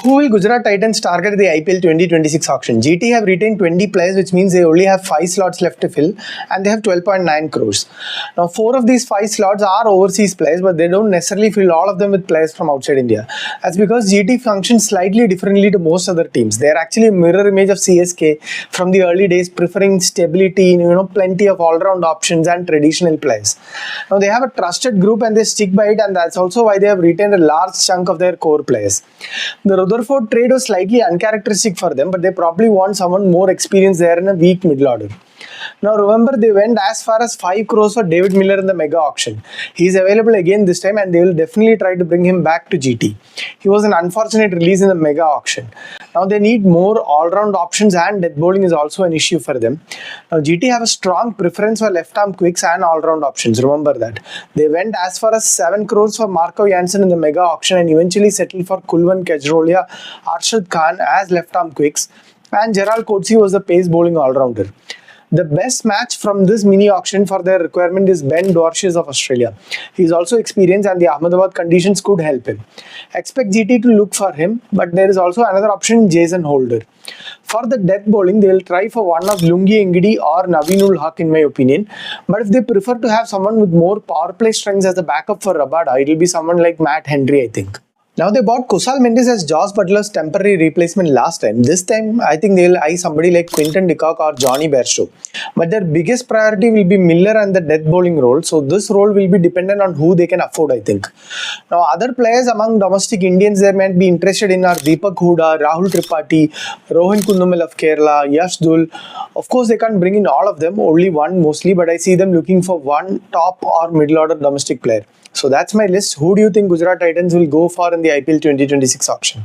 Who will Gujarat Titans target at the IPL 2026 auction? GT have retained 20 players, which means they only have 5 slots left to fill, and they have 12.9 crores. Now, 4 of these 5 slots are overseas players, but they don't necessarily fill all of them with players from outside India. That's because GT functions slightly differently to most other teams. They are actually a mirror image of CSK from the early days, preferring stability, plenty of all-round options and traditional players. Now, they have a trusted group and they stick by it, and that's also why they have retained a large chunk of their core players. The Rutherford trade was slightly uncharacteristic for them, but they probably want someone more experienced there in a weak middle order. Now remember, they went as far as 5 crores for David Miller in the mega auction. He is available again this time and they will definitely try to bring him back to GT. He was an unfortunate release in the mega auction. Now they need more all-round options, and death bowling is also an issue for them. Now GT have a strong preference for left-arm quicks and all-round options. Remember that. They went as far as 7 crores for Marco Jansen in the mega auction and eventually settled for Kulwan Kejrolia, Arshad Khan as left-arm quicks, and Gerald Coetzee was the pace bowling all-rounder. The best match from this mini auction for their requirement is Ben Dwarshuis of Australia. He is also experienced and the Ahmedabad conditions could help him. Expect GT to look for him, but there is also another option, Jason Holder. For the death bowling, they will try for one of Lungi Engidi or Naveenul Haq in my opinion. But if they prefer to have someone with more power play strengths as a backup for Rabada, it will be someone like Matt Henry, I think. Now they bought Kusal Mendes as Josh Butler's temporary replacement last time. This time I think they'll eye somebody like Quinton de Kock or Johnny Bairstow. But their biggest priority will be Miller and the death bowling role. So this role will be dependent on who they can afford, I think. Now other players among domestic Indians they might be interested in are Deepak Hooda, Rahul Tripathi, Rohin Kundumel of Kerala, Yash Dul. Of course they can't bring in all of them, only one mostly, but I see them looking for one top or middle order domestic player. So that's my list. Who do you think Gujarat Titans will go for in the IPL 2026 auction?